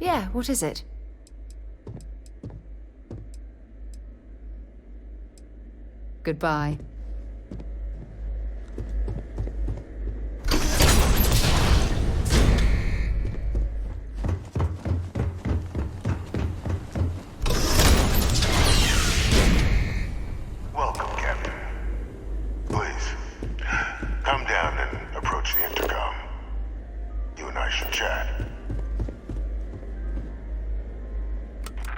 Yeah, what is it? Goodbye. Welcome, Captain. Please, come down and approach the intercom. You and I should chat.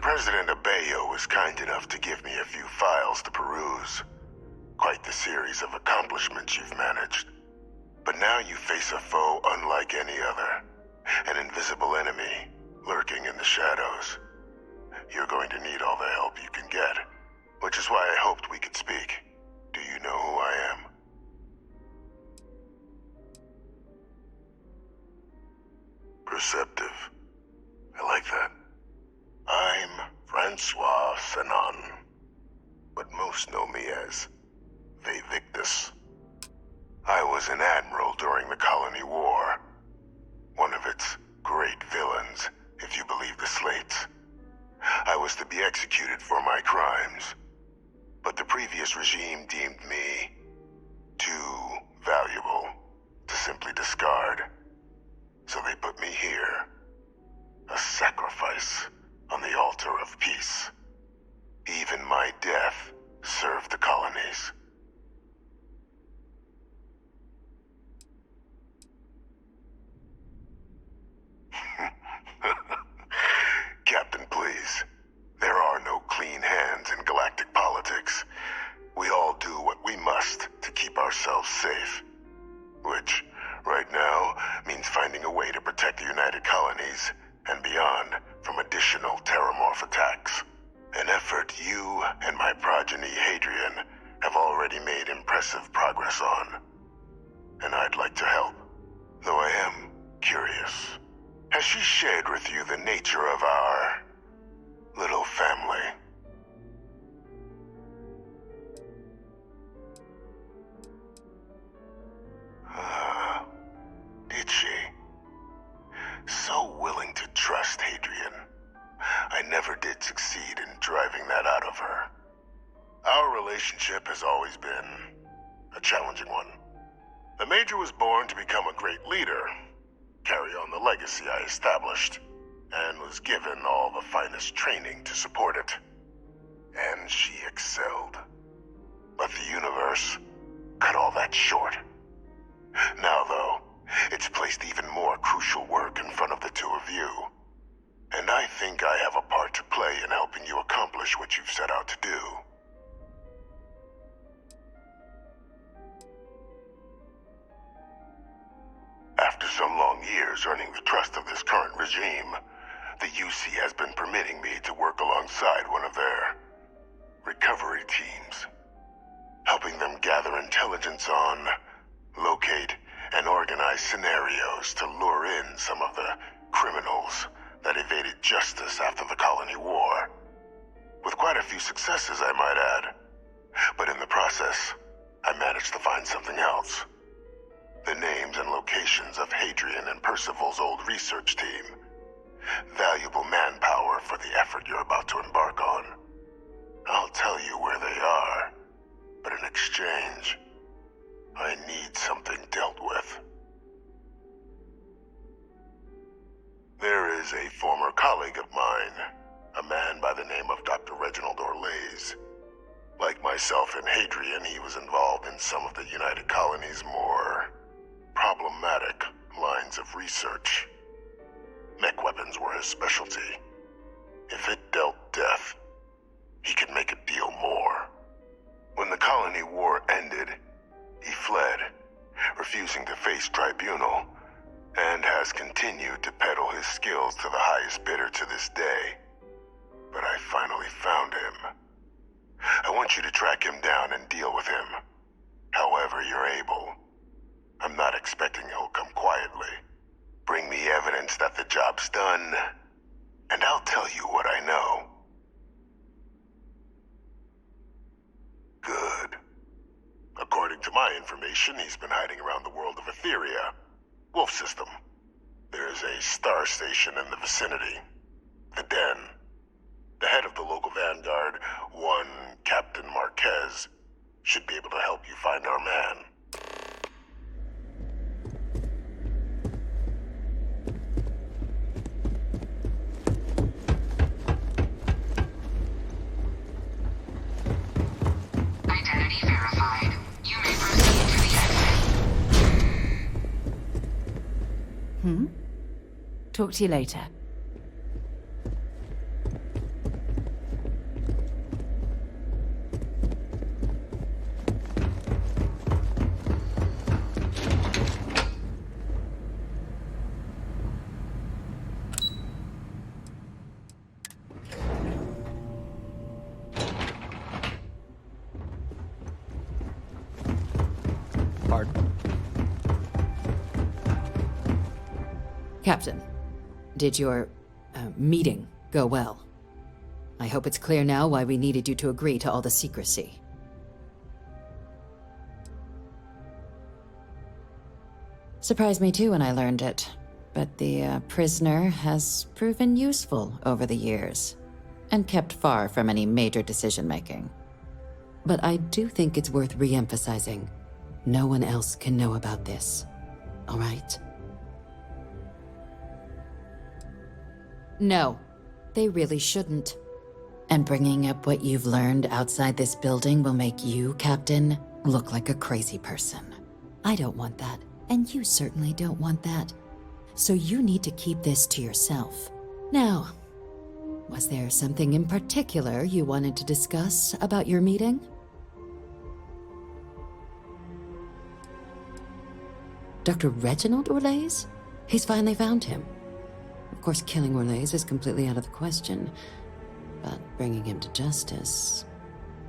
President Abeyo was kind enough to give me a few files to peruse. Quite the series of accomplishments you've managed. But now you face a foe unlike any other. An invisible enemy, lurking in the shadows. You're going to need all the help you can get. Which is why I hoped we could speak. Do you know who I am? Perceptive. I like that. I'm Francois Sanon. But most know me as Vae Victis. I was an admiral during the Colony War. One of its great villains, if you believe the slates. I was to be executed for my crimes. But the previous regime deemed me too valuable to simply discard. So they put me here. A sacrifice on the altar of peace. Even my death served the colonies. Captain, please. There are no clean hands in galactic politics. We all do what we must to keep ourselves safe. Which, right now, means finding a way to protect the United Colonies and beyond from additional terramorph attacks. An effort you and my progeny Hadrian have already made impressive progress on. And I'd like to help, though I am curious. Has she shared with you the nature of our little family? Did she? So willing to trust Hadrian. I never did succeed in driving that out of her. Our relationship has always been a challenging one. The Major was born to become a great leader, carry on the legacy I established, and was given all the finest training to support it. And she excelled. But the universe cut all that short. Now, though, it's placed even more crucial work in front of the two of you. And I think I have a part to play in helping you accomplish what you've set out to do. After some long years earning the trust of this current regime, the UC has been permitting me to work alongside one of their recovery teams, helping them gather intelligence on, locate, and organize scenarios to lure in some of the criminals that evaded justice after the Colony War. With quite a few successes, I might add. But in the process, I managed to find something else. The names and locations of Hadrian and Percival's old research team. Valuable manpower for the effort you're about to embark on. I'll tell you where they are, but in exchange, I need something dealt with. There is a former colleague of mine, a man by the name of Dr. Reginald Orlase. Like myself and Hadrian, he was involved in some of the United Colony's more problematic lines of research. Mech weapons were his specialty. If it dealt death, he could make a deal more. When the Colony War ended, he fled, refusing to face tribunal, and has continued to peddle his skills to the highest bidder to this day. But I finally found him. I want you to track him down and deal with him, however you're able. I'm not expecting he'll come quietly. Bring me evidence that the job's done, and I'll tell you what I know. Good. According to my information, he's been hiding around the world of Etheria, Wolf System. There's a star station in the vicinity, The Den. The head of the local vanguard, one Captain Marquez, should be able to help you find our man. Identity verified. You may proceed to the exit. Talk to you later. Pardon? Captain, did your meeting go well? I hope it's clear now why we needed you to agree to all the secrecy. Surprised me too when I learned it, but the prisoner has proven useful over the years, and kept far from any major decision-making. But I do think it's worth re-emphasizing. No one else can know about this, all right? No, they really shouldn't. And bringing up what you've learned outside this building will make you, Captain, look like a crazy person. I don't want that, and you certainly don't want that. So you need to keep this to yourself. Now, was there something in particular you wanted to discuss about your meeting? Dr. Reginald Orlase? He's finally found him. Of course, killing Orlase is completely out of the question, but bringing him to justice...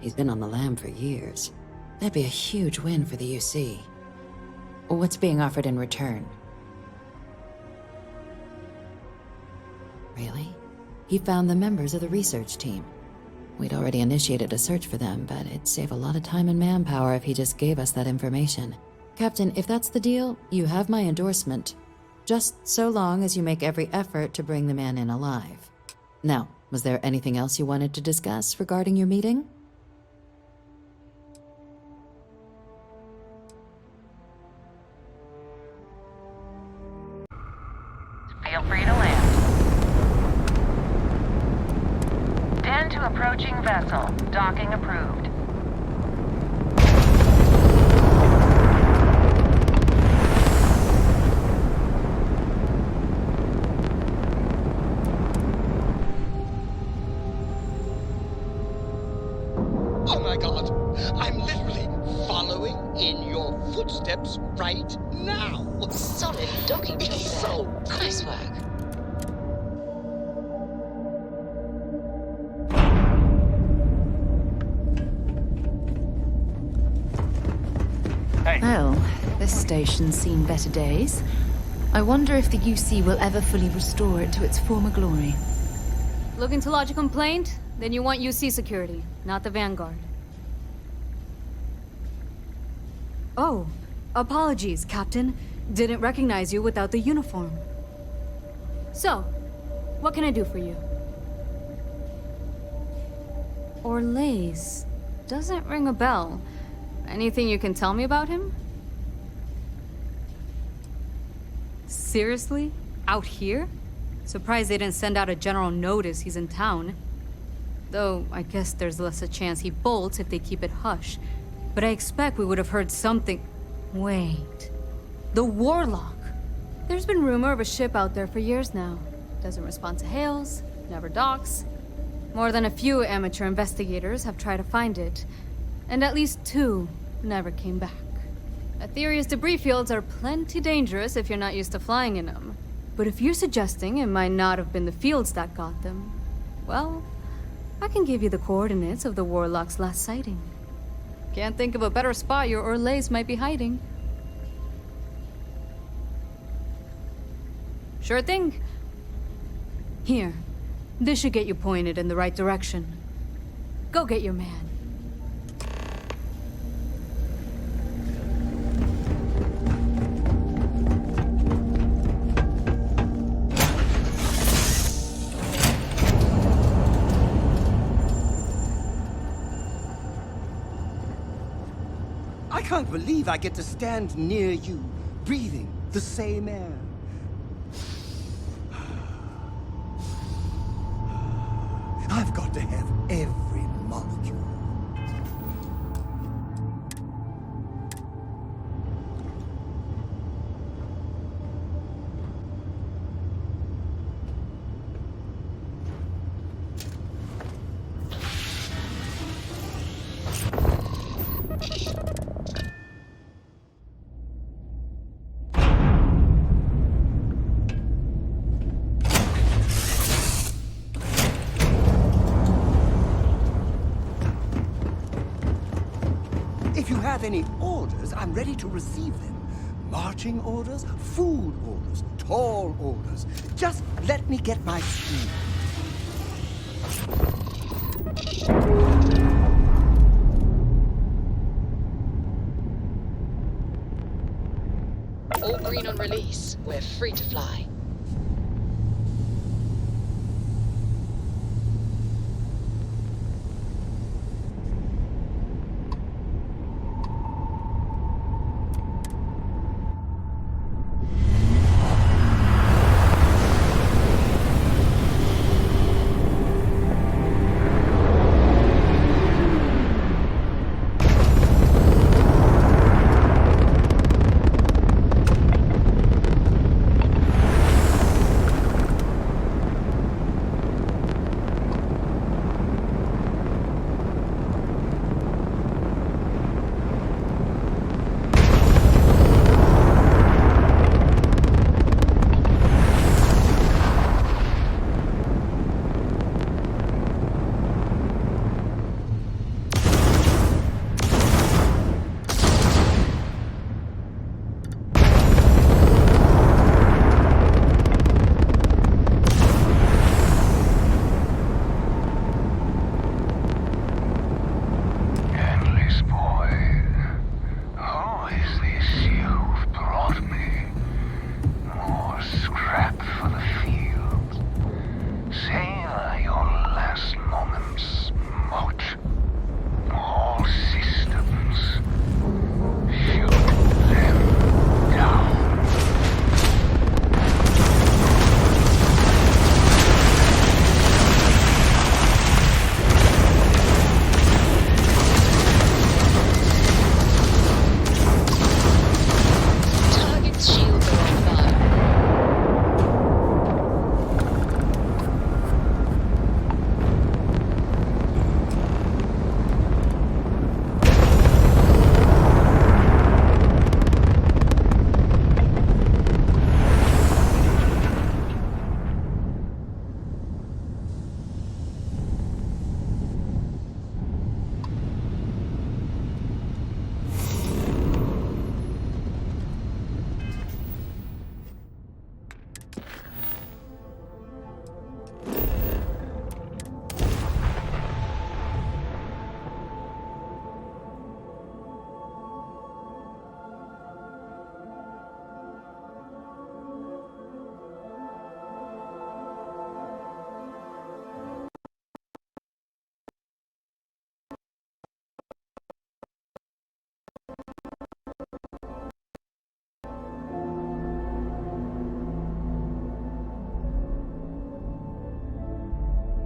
He's been on the lam for years. That'd be a huge win for the UC. What's being offered in return? Really? He found the members of the research team. We'd already initiated a search for them, but it'd save a lot of time and manpower if he just gave us that information. Captain, if that's the deal, you have my endorsement. Just so long as you make every effort to bring the man in alive. Now, was there anything else you wanted to discuss regarding your meeting? Feel free to land. 10 to approaching vessel. Docking approved. Oh my god! I'm literally following in your footsteps right now! Solid docking job It's there. so Nice cool. work. Well, this station's seen better days. I wonder if the UC will ever fully restore it to its former glory. Looking to lodge a complaint? Then you want UC security, not the Vanguard. Oh, apologies, Captain. Didn't recognize you without the uniform. So, what can I do for you? Orlase. Doesn't ring a bell. Anything you can tell me about him? Seriously? Out here? Surprised they didn't send out a general notice he's in town. Though, I guess there's less a chance he bolts if they keep it hush. But I expect we would have heard something... Wait... The Warlock! There's been rumor of a ship out there for years now. Doesn't respond to hails, never docks. More than a few amateur investigators have tried to find it, and at least 2 never came back. Aetherius debris fields are plenty dangerous if you're not used to flying in them. But if you're suggesting it might not have been the fields that got them, well, I can give you the coordinates of the Warlock's last sighting. Can't think of a better spot your Orlase might be hiding. Sure thing. Here, this should get you pointed in the right direction. Go get your man. believe I get to stand near you, breathing the same air. I've got to have every molecule. If you have any orders, I'm ready to receive them. Marching orders, food orders, tall orders. Just let me get my stream. All green on release. We're free to fly.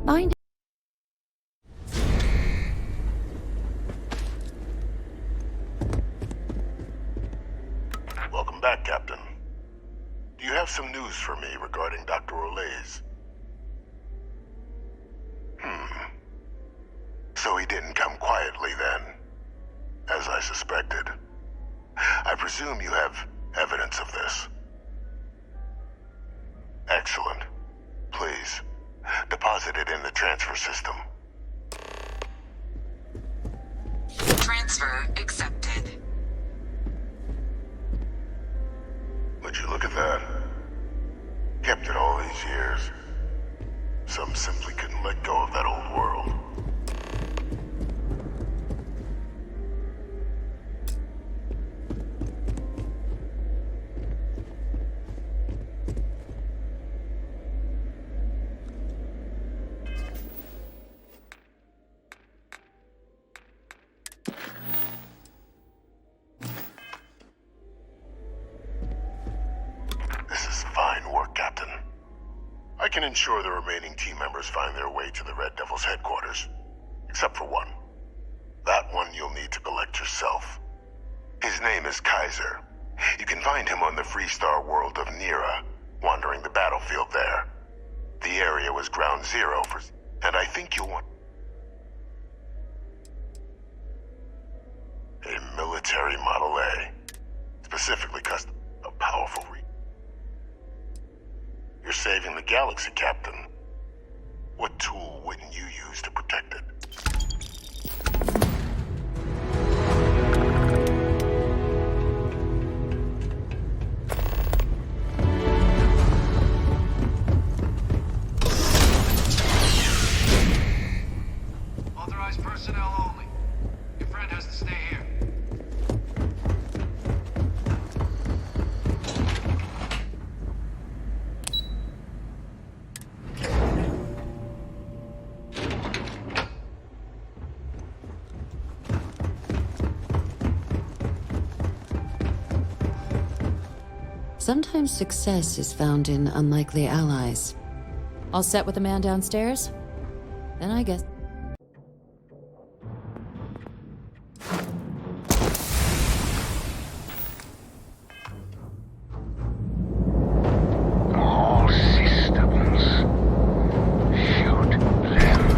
Mind Welcome back, Captain. Do you have some news for me regarding Dr. Orlase? So he didn't come quietly then, as I suspected. I presume you have evidence of this. Excellent. Please, deposit it in the transfer system. Transfer accepted. Would you look at that? Kept it all these years. Some simply couldn't let go of that old world. I can ensure the remaining team members find their way to the Red Devil's headquarters. Except for one. That one you'll need to collect yourself. His name is Kaiser. You can find him on the Freestar world of Nira, wandering the battlefield there. The area was ground zero for... and I think you'll want... a military Model A. Specifically custom... a powerful You're saving the galaxy, Captain. What tool wouldn't you use to protect it? Authorized personnel only. Your friend has to stay here. Sometimes success is found in unlikely allies. All set with the man downstairs? Then I guess... All systems. Shoot them down.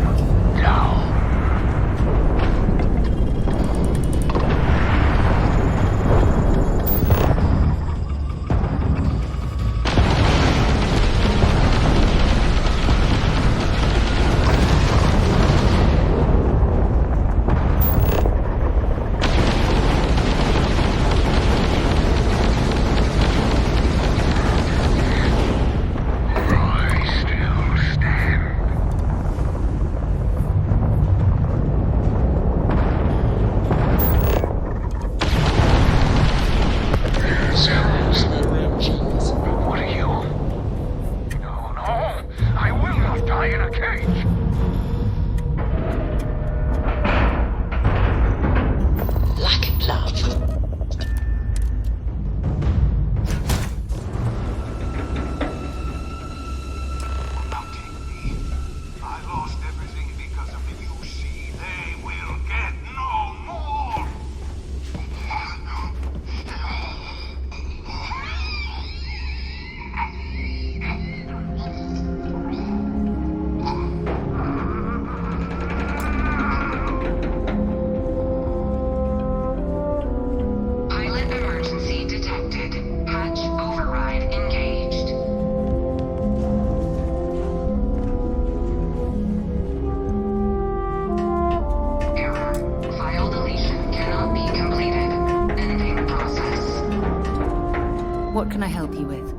What can I help you with?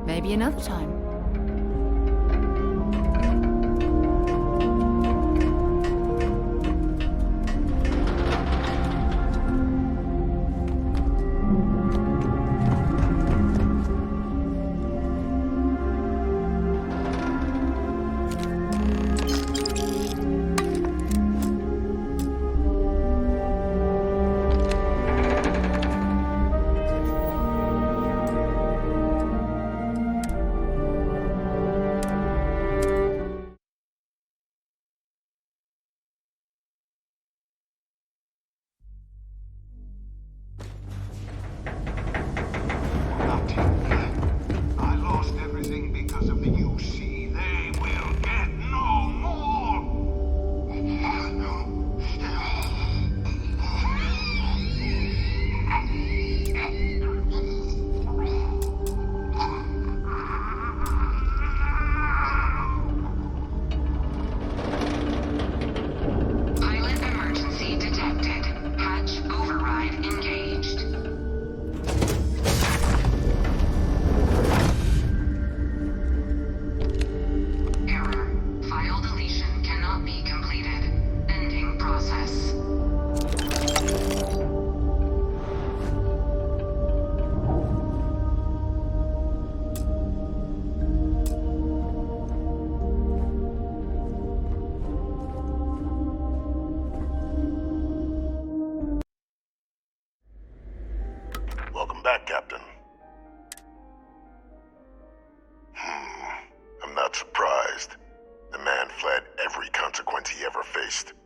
Maybe another time. Welcome back, Captain. I'm not surprised. waste.